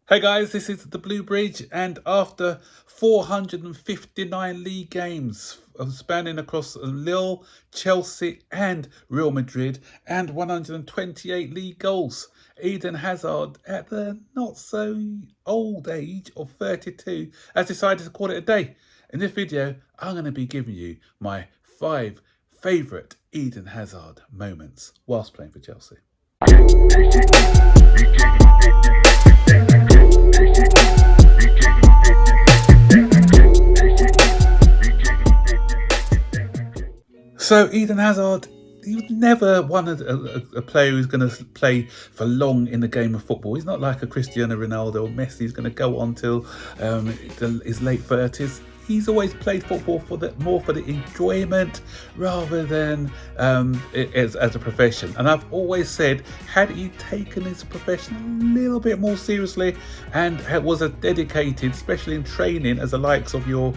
Hey guys, this is the Blue Bridge, and after 459 league games spanning across Lille, Chelsea, and Real Madrid, and 128 league goals, Eden Hazard, at the not so old age of 32, has decided to call it a day. In this video, I'm going to be giving you my 5 favourite Eden Hazard moments whilst playing for Chelsea. So Eden Hazard, he was never a player who's going to play for long in the game of football. He's not like a Cristiano Ronaldo or Messi who's going to go on till his late 30s. He's always played football more for the enjoyment rather than as a profession. And I've always said, had he taken his profession a little bit more seriously and was a dedicated, especially in training, as the likes of your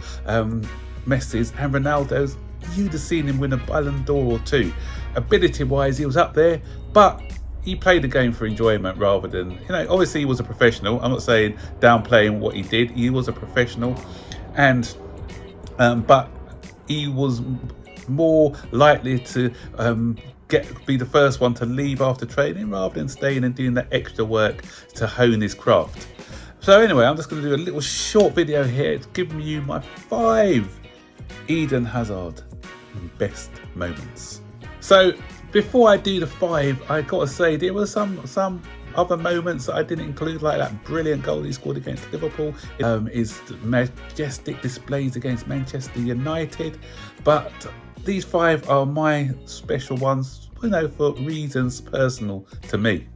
Messis and Ronaldos, you'd have seen him win a Ballon d'Or or two. Ability-wise, he was up there, but he played the game for enjoyment rather than, obviously he was a professional. I'm not saying downplaying what he did. He was a professional, and but he was more likely to be the first one to leave after training rather than staying and doing that extra work to hone his craft. So anyway, I'm just going to do a little short video here giving you my 5 Eden Hazard best moments. So before I do the 5, I got to say there were some other moments that I didn't include, like that brilliant goal he scored against Liverpool, his majestic displays against Manchester United, but these 5 are my special ones, for reasons personal to me.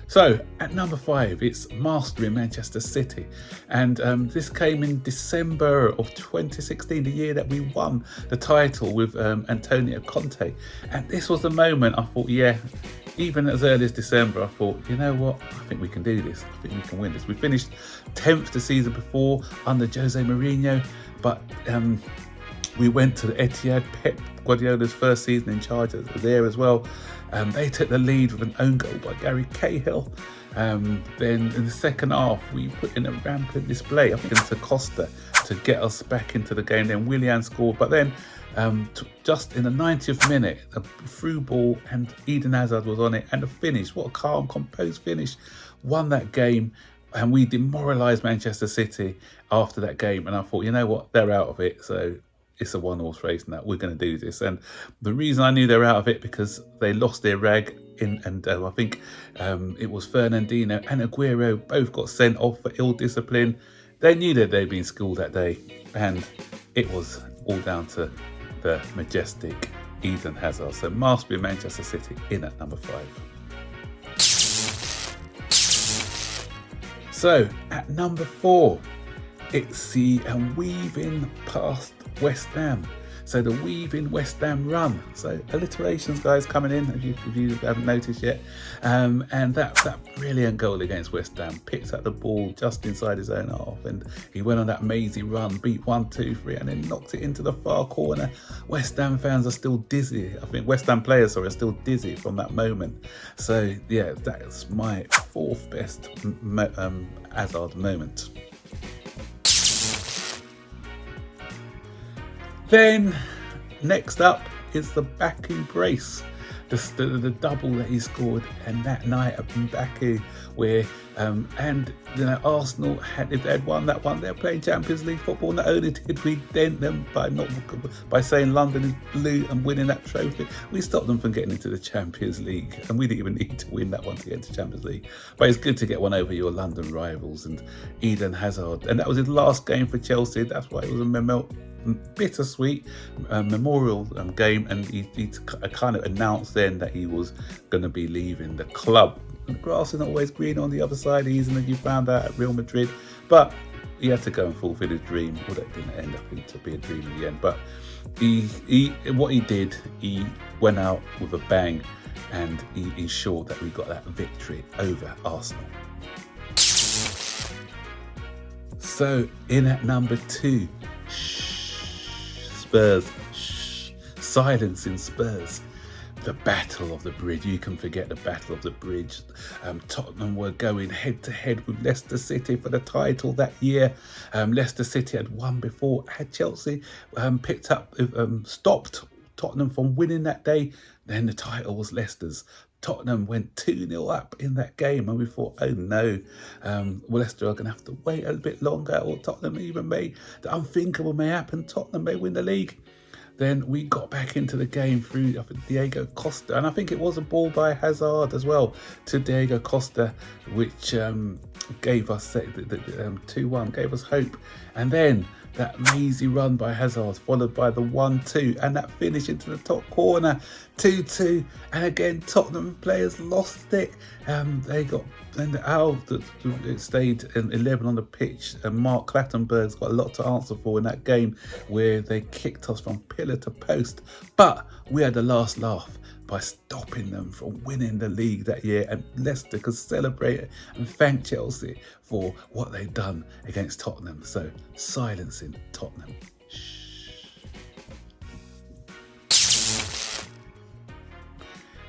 So at number 5, it's mastering Manchester City, and this came in December of 2016, the year that we won the title with Antonio Conte. And this was the moment I thought, even as early as December, I thought, you know what, I think we can do this. I think we can win this. We finished 10th the season before under Jose Mourinho, but we went to the Etihad, Pep Guardiola's first season in charge there as well. They took the lead with an own goal by Gary Cahill. Then in the second half, we put in a rampant display, I think, into Costa to get us back into the game. Then Willian scored, but then just in the 90th minute, a through ball, and Eden Hazard was on it, and the finish, what a calm, composed finish, won that game. And we demoralised Manchester City after that game. And I thought, you know what, they're out of it. So it's a one-horse race now. We're going to do this. And the reason I knew they're out of it, because they lost their rag and I think it was Fernandinho and Aguero both got sent off for ill discipline. They knew that they'd been schooled that day, and it was all down to the majestic Eden Hazard. So mastering Manchester City in at number 5. So at number 4, it's the weaving past West Ham. So the weaving West Ham run. So alliterations, guys, coming in if you haven't noticed yet. And that brilliant goal against West Ham, picked up the ball just inside his own half, and he went on that Mazey run, beat 1-2-3, and then knocked it into the far corner. West Ham fans are still dizzy. I think West Ham players are still dizzy from that moment. So yeah, that's my 4th best Hazard moment. Then next up is the Baku brace, the double that he scored and that night up in Baku, where Arsenal if they'd won that one, they're playing Champions League football. Not only did we dent them by saying London is blue and winning that trophy, we stopped them from getting into the Champions League, and we didn't even need to win that one to get into Champions League. But it's good to get one over your London rivals. And Eden Hazard, and that was his last game for Chelsea. That's why it was a bittersweet memorial game, and he kind of announced then that he was going to be leaving the club. And the grass is not always green on the other side, and you found out at Real Madrid, but he had to go and fulfill his dream. Well, that didn't end up to be a dream in the end, but what he did, he went out with a bang, and he ensured that we got that victory over Arsenal. So in at number 2, Spurs. Silence in Spurs. the Battle of the Bridge. You can forget the Battle of the Bridge. Tottenham were going head to head with Leicester City for the title that year. Leicester City had won before. Had Chelsea stopped Tottenham from winning that day, then the title was Leicester's. Tottenham went 2-0 up in that game, and we thought, oh no, Leicester are going to have to wait a bit longer, or Tottenham even the unthinkable may happen. Tottenham may win the league. Then we got back into the game through Diego Costa, and I think it was a ball by Hazard as well to Diego Costa, which gave us 2-1, gave us hope. And then that Mazey run by Hazard, followed by the 1-2, and that finish into the top corner, 2-2. And again, Tottenham players lost it. They got it stayed 11 on the pitch, and Mark Clattenburg's got a lot to answer for in that game where they kicked us from pillar to post. But we had the last laugh by stopping them from winning the league that year, and Leicester could celebrate and thank Chelsea for what they'd done against Tottenham. So silencing Tottenham.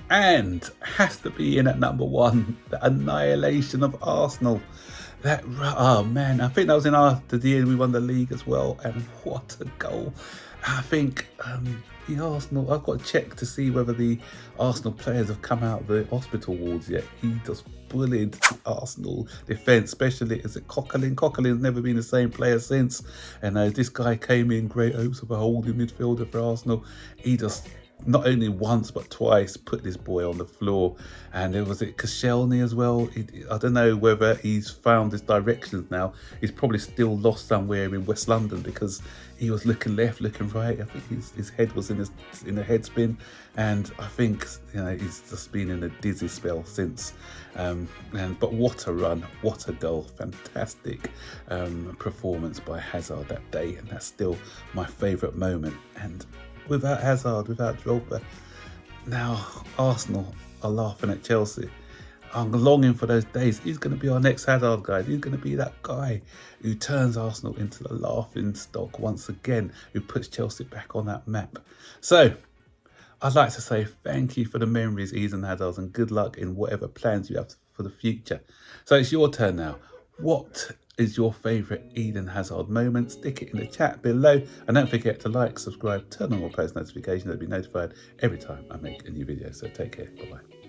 And has to be in at number one, the annihilation of Arsenal. Oh man, I think that was in the year we won the league as well, and what a goal. I think the Arsenal, I've got to check to see whether the Arsenal players have come out of the hospital wards yet. He just bullied the Arsenal defence, especially is it Coquelin. Coquelin's never been the same player since, and this guy came in great hopes of a holding midfielder for Arsenal. He just not only once but twice put this boy on the floor. And there was Koscielny as well. I don't know whether he's found his directions now. He's probably still lost somewhere in West London, because he was looking left, looking right. I think his head was in a head spin, and I think he's just been in a dizzy spell since. But what a run, what a goal, fantastic performance by Hazard that day, and that's still my favourite moment. And without Hazard, without Europa, now Arsenal are laughing at Chelsea. I'm longing for those days. He's going to be our next Hazard guy. He's going to be that guy who turns Arsenal into the laughing stock once again, who puts Chelsea back on that map. So I'd like to say thank you for the memories, Eden Hazard, and good luck in whatever plans you have for the future. So it's your turn now. What is your favourite Eden Hazard moment? Stick it in the chat below, and don't forget to like, subscribe, turn on all post notifications to be notified every time I make a new video. So take care, bye bye.